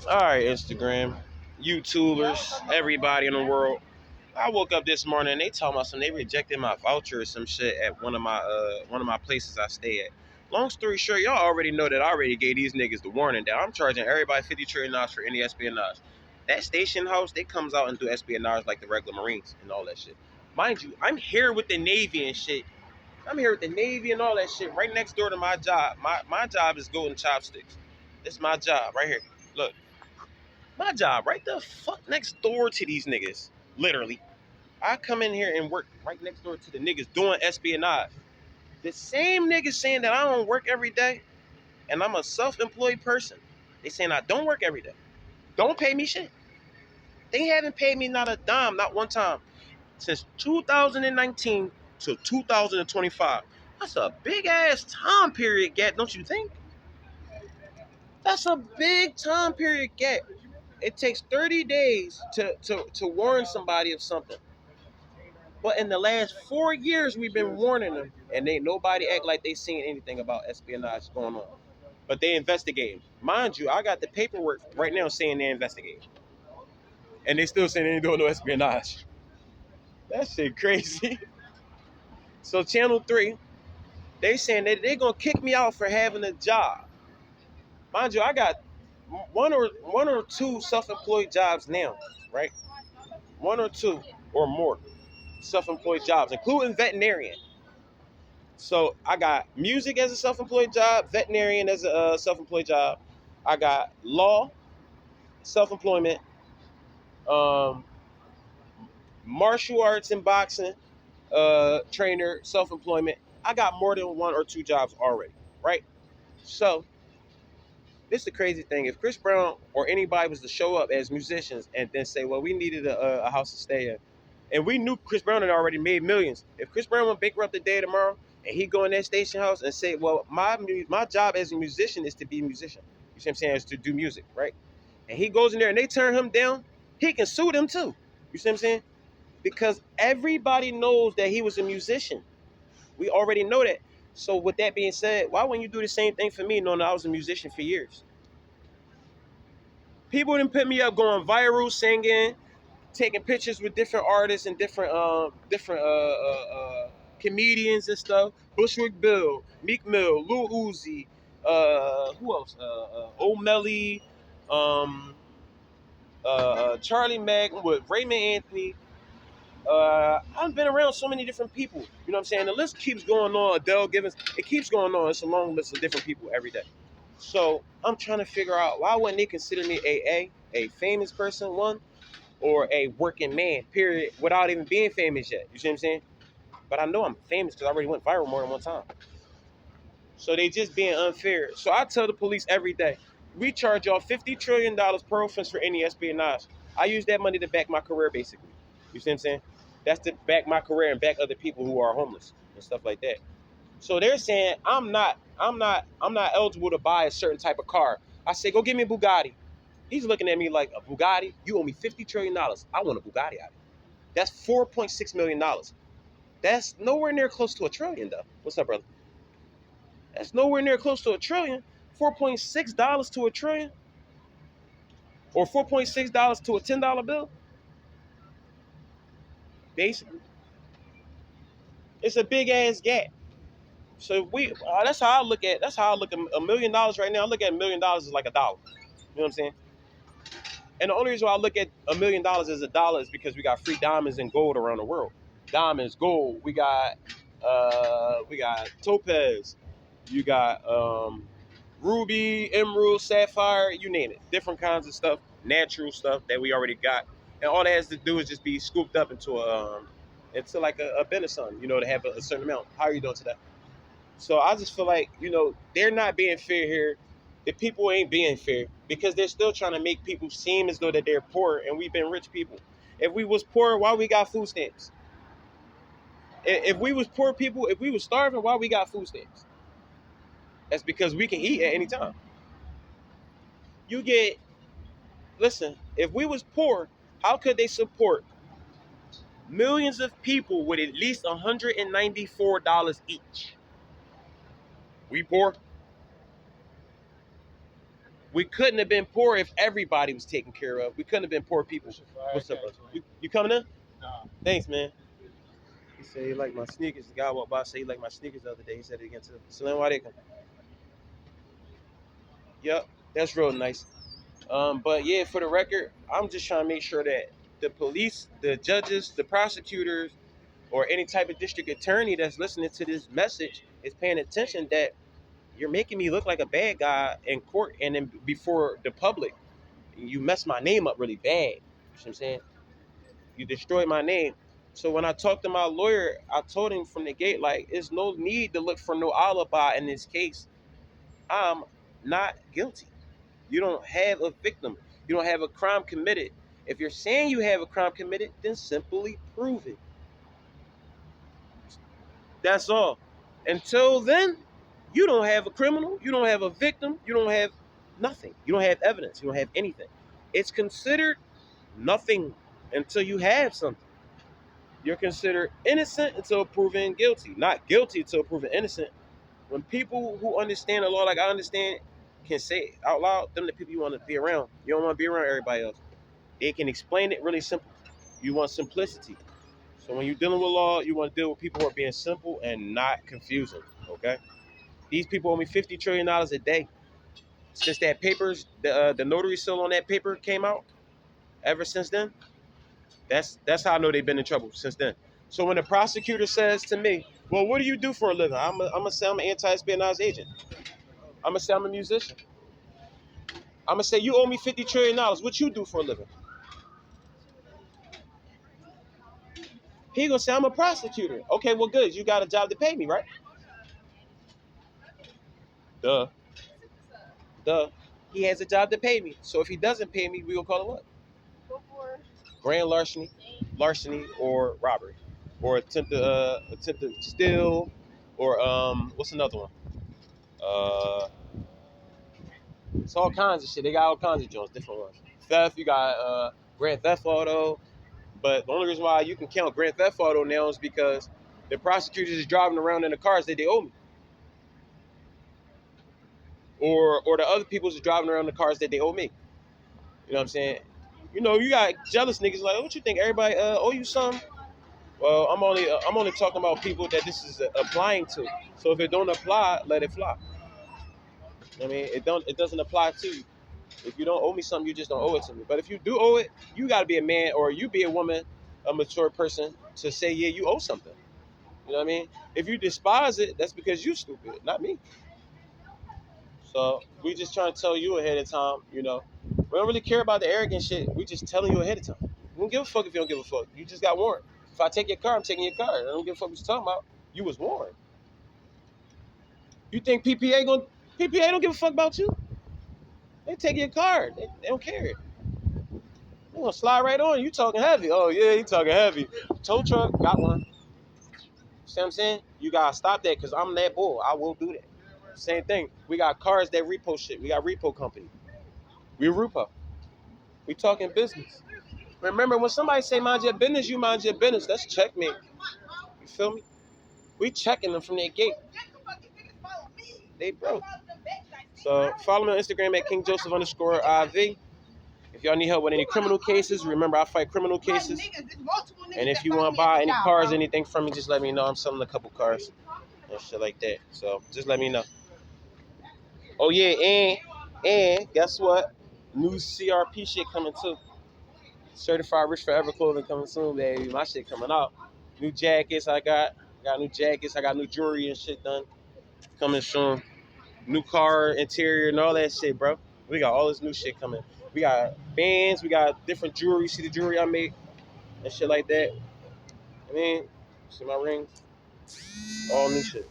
All right, Instagram, YouTubers, everybody in the world. I woke up this morning and they told me they rejected my voucher or some shit at one of my places I stay at. Long story short, y'all already know that I already gave these niggas the warning that I'm charging everybody $50 trillion for any espionage. That station house, they comes out and do espionage like the regular Marines and all that shit. Mind you, I'm here with the Navy and shit. I'm here with the Navy and all that shit right next door to my job. My job is golden chopsticks. This is my job right here. Look. My job right the fuck next door to these niggas. Literally. I come in here and work right next door to the niggas doing espionage. The same niggas saying that I don't work every day and I'm a self-employed person. They saying I don't work every day. Don't pay me shit. They haven't paid me not a dime, not one time. Since 2019 to 2025. That's a big ass time period gap, don't you think? That's a big time period gap. It takes 30 days to warn somebody of something. But in the last 4 years, we've been warning them, and ain't nobody act like they seen anything about espionage going on. But they investigating. Mind you, I got the paperwork right now saying they're investigating. And they still saying they ain't doing no espionage. That shit crazy. So Channel 3, they saying that they gonna kick me out for having a job. Mind you, I got one or two self-employed jobs now, right? One or two or more self-employed jobs, including veterinarian. So I got music as a self-employed job, veterinarian as a self-employed job. I got law, self-employment, um, martial arts and boxing, trainer, self-employment. I got more than one or two jobs already, right? So this is the crazy thing. If Chris Brown or anybody was to show up as musicians and then say, well, we needed a house to stay in, and we knew Chris Brown had already made millions. If Chris Brown went bankrupt the day tomorrow and he go in that station house and say, well, my job as a musician is to be a musician. You see what I'm saying? Is to do music, right? And he goes in there and they turn him down, he can sue them too. You see what I'm saying? Because everybody knows that he was a musician. We already know that. So with that being said, why wouldn't you do the same thing for me knowing that I was a musician for years? People didn't put me up going viral singing, taking pictures with different artists and different comedians and stuff. Bushwick Bill, Meek Mill, Lil Uzi, who else? O'Malley, um, Charlie Mack with Raymond Anthony. I've been around so many different people. You know what I'm saying? The list keeps going on. Adele Givens, it keeps going on. It's a long list of different people every day. So I'm trying to figure out why wouldn't they consider me a famous person, one, or a working man, period, without even being famous yet. You see what I'm saying? But I know I'm famous because I already went viral more than one time. So they just being unfair. So I tell the police every day, we charge y'all $50 trillion per offense for any espionage. I use that money to back my career, basically. You see what I'm saying? That's to back my career and back other people who are homeless and stuff like that. So they're saying I'm not eligible to buy a certain type of car. I say, go give me a Bugatti. He's looking at me like, a Bugatti? You owe me $50 trillion. I want a Bugatti out of it. That's $4.6 million. That's nowhere near close to a trillion, though. What's up, brother? That's nowhere near close to a trillion. $4.6 to a trillion, or $4.6 to a $10 bill. Basically, it's a big ass gap. So that's how I look at. That's how I look at $1 million right now. I look at $1 million as like a dollar. You know what I'm saying? And the only reason why I look at $1 million as a dollar is because we got free diamonds and gold around the world. Diamonds, gold. We got topaz. You got ruby, emerald, sapphire. You name it. Different kinds of stuff, natural stuff that we already got, and all that has to do is just be scooped up into like a venison, to have a certain amount. How are you doing today? So I just feel like, they're not being fair here. The people ain't being fair because they're still trying to make people seem as though that they're poor and we've been rich people. If we was poor, why we got food stamps? If we was poor people, if we was starving, why we got food stamps? That's because we can eat at any time. You get, listen, if we was poor, how could they support millions of people with at least $194 each? We poor. We couldn't have been poor if everybody was taken care of. We couldn't have been poor people. What's up, bro? You coming in? Nah. Thanks, man. He said he liked my sneakers. The guy walked by said he liked my sneakers the other day. He said it again too. Salam alaikum. Yep, that's real nice. But yeah, for the record, I'm just trying to make sure that the police, the judges, the prosecutors, or any type of district attorney that's listening to this message is paying attention that you're making me look like a bad guy in court and then before the public. You messed my name up really bad. You know what I'm saying? You destroyed my name. So when I talked to my lawyer, I told him from the gate, like, there's no need to look for no alibi in this case. I'm not guilty. You don't have a victim. You don't have a crime committed. If you're saying you have a crime committed, then simply prove it. That's all. Until then, you don't have a criminal. You don't have a victim. You don't have nothing. You don't have evidence. You don't have anything. It's considered nothing until you have something. You're considered innocent until proven guilty. Not guilty until proven innocent. When people who understand the law like I understand can say it out loud, them the people you want to be around. You don't want to be around everybody else. They can explain it really simple. You want simplicity. So when you're dealing with law, you want to deal with people who are being simple and not confusing. Okay? These people owe me $50 trillion a day. Since that the notary seal on that paper came out, ever since then, that's how I know they've been in trouble since then. So when the prosecutor says to me, well, what do you do for a living? I'm going to say I'm an anti-espionage agent. I'm going to say I'm a musician. I'm going to say you owe me $50 trillion. What you do for a living? He going to say I'm a prosecutor. Okay, well, good. You got a job to pay me, right? Duh. He has a job to pay me. So if he doesn't pay me, we going to call it what? Grand larceny, or robbery, or attempt to steal, or what's another one? It's all kinds of shit. They got all kinds of joints, different ones. Theft, you got grand theft auto, but the only reason why you can count grand theft auto now is because the prosecutors is driving around in the cars that they owe me, or the other people's is driving around in the cars that they owe me. You know what I'm saying? You know, you got jealous niggas like, what you think? Everybody owe you something? Well, I'm only talking about people that this is applying to. So if it don't apply, let it fly. I mean, it doesn't apply to you. If you don't owe me something, you just don't owe it to me. But if you do owe it, you got to be a man or you be a woman, a mature person to say, yeah, you owe something. You know what I mean? If you despise it, that's because you stupid, not me. So we just trying to tell you ahead of time, you know. We don't really care about the arrogant shit. We just telling you ahead of time. We don't give a fuck if you don't give a fuck. You just got warned. If I take your car, I'm taking your car. I don't give a fuck what you're talking about. You was warned. You think PPA don't give a fuck about you? They take your car. They don't care. They gonna slide right on. You talking heavy. Oh yeah, you talking heavy. Tow truck, got one. See what I'm saying? You gotta stop that because I'm that bull. I will do that. Same thing. We got cars that repo shit. We got repo company. We repo. We talking business. Remember when somebody say mind your business, you mind your business. That's checkmate. You feel me? We checking them from their gate. They broke. So follow me on Instagram at KingJoseph_IV. If y'all need help with any criminal cases, remember I fight criminal cases. And if you want to buy any cars, anything from me, just let me know. I'm selling a couple cars and shit like that. So just let me know. Oh yeah, and guess what? New CRP shit coming too. Certified Rich Forever clothing coming soon, baby. My shit coming out. New jackets I got new jackets. I got new jewelry and shit done coming soon. New car interior and all that shit, bro. We got all this new shit coming. We got bands. We got different jewelry. See the jewelry I make and shit like that. I mean, see my rings. All new shit.